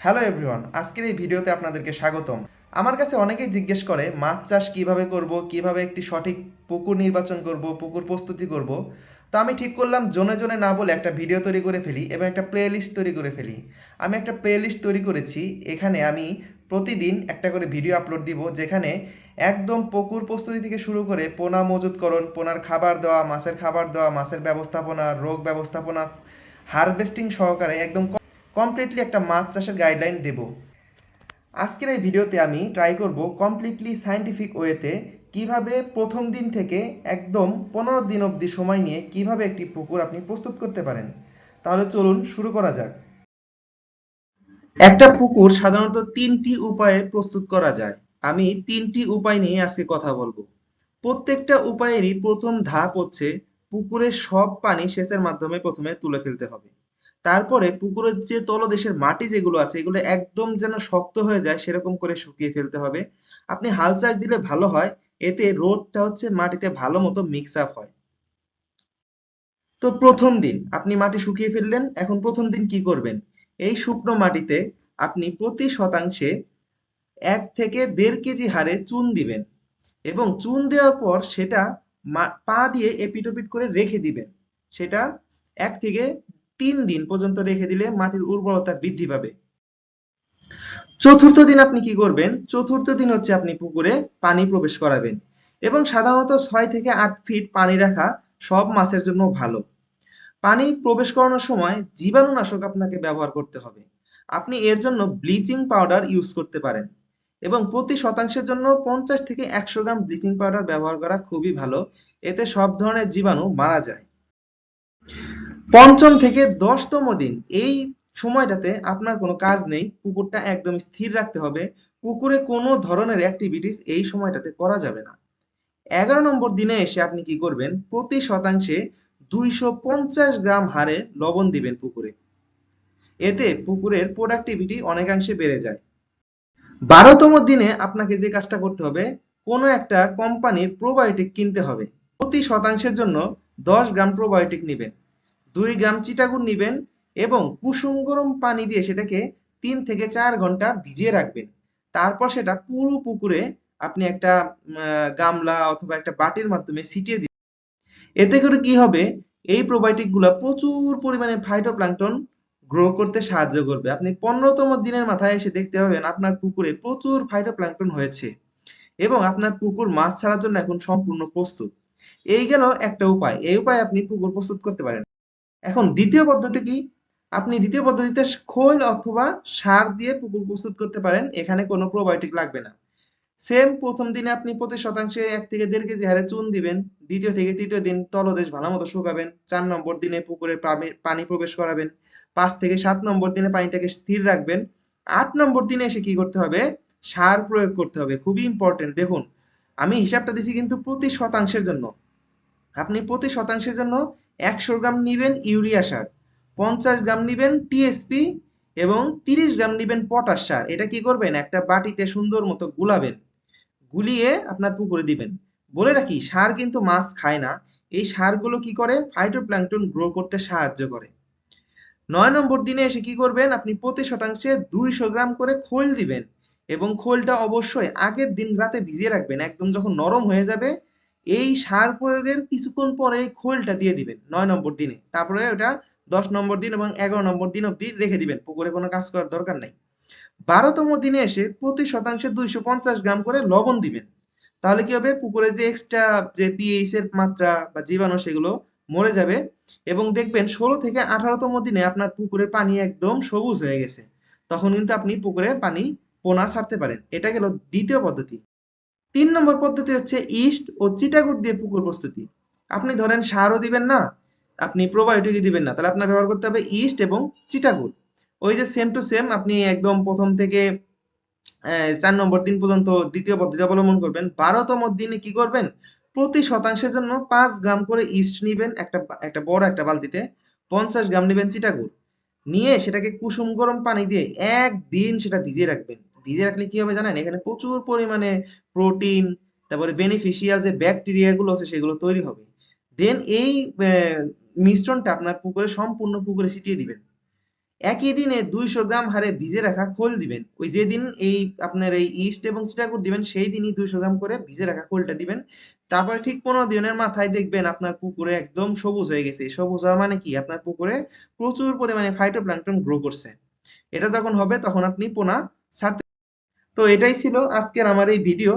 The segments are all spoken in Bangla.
হ্যালো এভরিওয়ান, আজকের এই ভিডিওতে আপনাদেরকে স্বাগতম। আমার কাছে অনেকেই জিজ্ঞেস করে মাছ চাষ কিভাবে করব, কিভাবে একটি সঠিক পুকুর নির্বাচন করব, পুকুর প্রস্তুতি করব। তো আমি ঠিক করলাম জোনে জোনে না বলে একটা ভিডিও তৈরি করে ফেলি এবং একটা প্লেলিস্ট তৈরি করে ফেলি। আমি একটা প্লেলিস্ট তৈরি করেছি, এখানে আমি প্রতিদিন একটা করে ভিডিও আপলোড দিব, যেখানে একদম পুকুর প্রস্তুতি থেকে শুরু করে পোনা মজুতকরণ, পোনার খাবার দেওয়া, মাছের খাবার দেওয়া, মাছের ব্যবস্থাপনা, রোগ ব্যবস্থাপনা, হারভেস্টিং সহকারে একদম কমপ্লিটলি একটা মাছ চাষের গাইডলাইন দেব। আজকের এই ভিডিওতে আমি ট্রাই করব কমপ্লিটলি সায়েন্টিফিক ওয়েতে কিভাবে প্রথম দিন থেকে একদম 15 দিন অবধি সময় নিয়ে কিভাবে একটি পুকুর আপনি প্রস্তুত করতে পারেন। তাহলে চলুন শুরু করা যাক। একটা পুকুর সাধারণত তিনটি উপায়ে প্রস্তুত করা যায়। আমি তিনটি উপায় নিয়ে আজকে কথা বলবো। প্রত্যেকটা উপায়েরই প্রথম ধাপ হচ্ছে পুকুরের সব পানি সেচের মাধ্যমে প্রথমে তুলে ফেলতে হবে। তারপরে পুকুরের যে তলদেশের মাটি যেগুলো আছে এগুলো একদম যেন শক্ত হয়ে যায় সেরকম করে শুকিয়ে ফেলতে হবে। আপনি হাল চাষ দিলে ভালো হয়, এতে রোদটা হচ্ছে মাটিতে ভালো মতো মিক্স আপ হয়। তো প্রথম দিন আপনি মাটি শুকিয়ে ফেললেন, এখন প্রথম দিন কি করবেন? এই শুকনো মাটিতে আপনি প্রতি শতাংশে 1 থেকে 1.5 কেজি হারে চুন দিবেন এবং চুন দেওয়ার পর সেটা পা দিয়ে এপিট ওপিট করে রেখে দিবেন। সেটা 1 থেকে 3 দিন পর্যন্ত রেখে দিলে মাটির উর্বরতা বৃদ্ধি পাবে। চতুর্থ দিন আপনি কি করবেন? চতুর্থ দিন হচ্ছে আপনি পুকুরে পানি প্রবেশ করাবেন এবং সাধারণত 6 থেকে 8 ফিট পানি রাখা সব মাছের জন্য ভালো। পানি প্রবেশ করানোর সময় জীবাণুনাশক আপনাকে ব্যবহার করতে হবে। আপনি এর জন্য ব্লিচিং পাউডার ইউজ করতে পারেন এবং প্রতি শতাংশের জন্য 50 থেকে 100 গ্রাম ব্লিচিং পাউডার ব্যবহার করা খুবই ভালো। এতে সব ধরনের জীবাণু মারা যায়। পঞ্চম থেকে 10তম দিন এই সময়টাতে আপনার কোনো কাজ নেই, পুকুরটা একদম স্থির রাখতে হবে। পুকুরে কোনো ধরনের অ্যাক্টিভিটিস এই সময়টাতে করা যাবে না। 11 নম্বর দিনে এসে আপনি কি করবেন? প্রতি শতাংশে 250 গ্রাম হারে লবণ দিবেন পুকুরে। এতে পুকুরের প্রোডাক্টিভিটি অনেকাংশে বেড়ে যায়। 12তম দিনে আপনাকে যে কাজটা করতে হবে, কোনো একটা কোম্পানির প্রোবায়োটিক কিনতে হবে। প্রতি শতাংশের জন্য 10 গ্রাম প্রোবায়োটিক নিবেন, 2 গ্রাম চিটাগুড় নিবেন এবং কুসুম গরম পানি দিয়ে সেটাকে 3 থেকে 4 ঘন্টা ভিজিয়ে রাখবেন। তারপর সেটা পুরো পুকুরে আপনি একটা গামলা অথবা একটা বাটির মাধ্যমে ছিটিয়ে দিবেন। এতে করে কি হবে? এই প্রোবায়োটিক গুলা প্রচুর পরিমাণে ফাইটোপ্ল্যাঙ্কটন গ্রো করতে সাহায্য করবে। আপনি 15তম দিনের মাথায় এসে দেখতে পাবেন আপনার পুকুরে প্রচুর ফাইটোপ্ল্যাঙ্কটন হয়েছে এবং আপনার পুকুর মাছ ছাড়ার জন্য এখন সম্পূর্ণ প্রস্তুত। এই গেল একটা উপায়, এই উপায়ে আপনি পুকুর প্রস্তুত করতে পারেন। এখন দ্বিতীয় পদ্ধতি কি? আপনি দ্বিতীয় পদ্ধতিতে খৈল অথবা সার দিয়ে পুকুর প্রস্তুত করতে পারেন, এখানে কোনো প্রোবায়োটিক লাগবে না। সেম প্রথম দিনে আপনি প্রতি শতাংশে 1 থেকে 1.5 কেজি হারে চুন দিবেন, দ্বিতীয় থেকে তৃতীয় দিন তলদেশ ভালো মতো শুকাবেন, 4 নম্বর দিনে পুকুরে পানি প্রবেশ করাবেন, 5 থেকে 7 নম্বর দিনে পানিটাকে স্থির রাখবেন, 8 নম্বর দিনে এসে কি করতে হবে? সার প্রয়োগ করতে হবে। খুবই ইম্পর্টেন্ট। দেখুন, আমি হিসাবটা দিছি কিন্তু প্রতি শতাংশের জন্য। আপনি প্রতি শতাংশের জন্য 100 গ্রাম নিবেন ইউরিয়া সার, 50 গ্রাম নিবেন টিএসপি এবং 30 গ্রাম নিবেন পটাশ সার। এটা কি করবেন? একটা বাটিতে সুন্দর মতো গুলাবেন, গুলিয়ে আপনার পুকুরে দিবেন। বলে রাখি, সার কিন্তু মাছ খায় না। এই সারগুলো কি করে? ফাইটোপ্ল্যাঙ্কটন গ্রো করতে সাহায্য করে। 9 নম্বর দিনে এসে কি করবেন? আপনি প্রতি শতাংশে 200 গ্রাম করে খৈল দিবেন এবং খৈলটা অবশ্যই আগের দিন রাতে ভিজিয়ে রাখবেন। একদম যখন নরম হয়ে যাবে এই সার প্রয়োগের কিছুক্ষণ পরে খৈলটা দিয়ে দিবেন 9 নম্বর দিনে। তারপরে ওটা 10 নম্বর দিন এবং 11 নম্বর দিন অব্দি রেখে দিবেন, পুকুরে কোনো কাজ করার দরকার নাই। 12তম দিনে এসে প্রতি শতাংশে 250 গ্রাম করে লবণ দিবেন। তাহলে কি হবে? পুকুরে যে এক্সট্রা যে পিএইচ এর মাত্রা বা জীবাণু সেগুলো মরে যাবে এবং দেখবেন 16 থেকে 18তম দিনে আপনার পুকুরের পানি একদম সবুজ হয়ে গেছে। তখন কিন্তু আপনি পুকুরে পানি পোনা ছাড়তে পারেন। এটা গেল দ্বিতীয় পদ্ধতি। 3 নম্বর পদ্ধতি হচ্ছে ইস্ট ও চিটাগুড় দিয়ে পুকুর প্রস্তুতি। আপনি ধরেন সারও দিবেন না, আপনি প্রোবায়োটিকই দিবেন না, তাহলে আপনার ব্যবহার করতে হবে ইস্ট এবং চিটাগুড়। ওই যে সেম টু সেম আপনি একদম প্রথম থেকে 4 নম্বর দিন পর্যন্ত দ্বিতীয় পদ্ধতি অবলম্বন করবেন। 12তম দিনে কি করবেন? প্রতি শতাংশের জন্য 5 গ্রাম করে ইস্ট নিবেন একটা একটা বড় একটা বালতিতে, 50 গ্রাম নিবেন চিটাগুড়, নিয়ে সেটাকে কুসুম গরম পানি দিয়ে একদিন সেটা ভিজিয়ে রাখবেন। ভিজিয়ে রাখলে কি হবে জানেন? এখানে প্রচুর পরিমাণে প্রোটিন, তারপরে বেনিফিশিয়াল যে ব্যাকটেরিয়া গুলো আছে সেগুলো তৈরি হবে। দেন এই মিশ্রণটা আপনার পুকুরে সম্পূর্ণ পুকুরে ছিটিয়ে দিবেন। একই দিনে 200 গ্রাম হারে ভিজে রাখা খোল দিবেন। ওই যেদিন এই আপনার এই ইস্ট এবং চিটাগুড় দিবেন সেই দিনই 200 গ্রাম করে ভিজে রাখা খোলটা দিবেন। তারপরে ঠিক 15 দিনের মাথায় দেখবেন আপনার পুকুরে একদম সবুজ হয়ে গেছে। সবুজ হওয়া মানে কি, আপনার পুকুরে প্রচুর পরিমাণে ফাইটোপ্ল্যাঙ্কটন গ্রো করছে। এটা যখন হবে তখন আপনি পোনা ছাড়তে। তো এটাই ছিল আজকের আমার এই ভিডিও।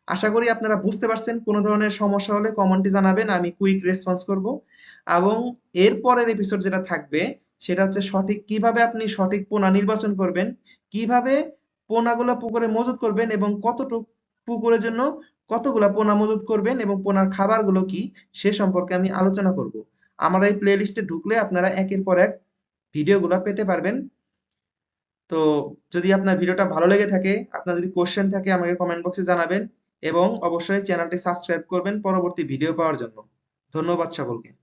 আশা করি আপনারা বুঝতে পারছেন। কোনো ধরনের সমস্যা হলে কমেন্টে জানাবেন, আমি কুইক রেসপন্স করব। এবং এর পরের এপিসোড যেটা থাকবে সেটা হচ্ছে কিভাবে আপনি সঠিক পোনা নির্বাচন করবেন, কিভাবে পোনাগুলো পুকুরে মজুত করবেন এবং কতটুকু পুকুরের জন্য কতগুলা পোনা মজুত করবেন এবং পোনার খাবারগুলো কি সে সম্পর্কে আমি আলোচনা করব। আমার এই প্লে লিস্টে ঢুকলে আপনারা একের পর এক ভিডিওগুলো পেতে পারবেন। তো যদি আপনার ভিডিওটা ভালো লেগে থাকে, আপনার যদি কোশ্চেন থাকে আমাকে কমেন্ট বক্সে জানাবেন এবং অবশ্যই চ্যানেলটি সাবস্ক্রাইব করবেন পরবর্তী ভিডিও পাওয়ার জন্য। ধন্যবাদ সকলকে।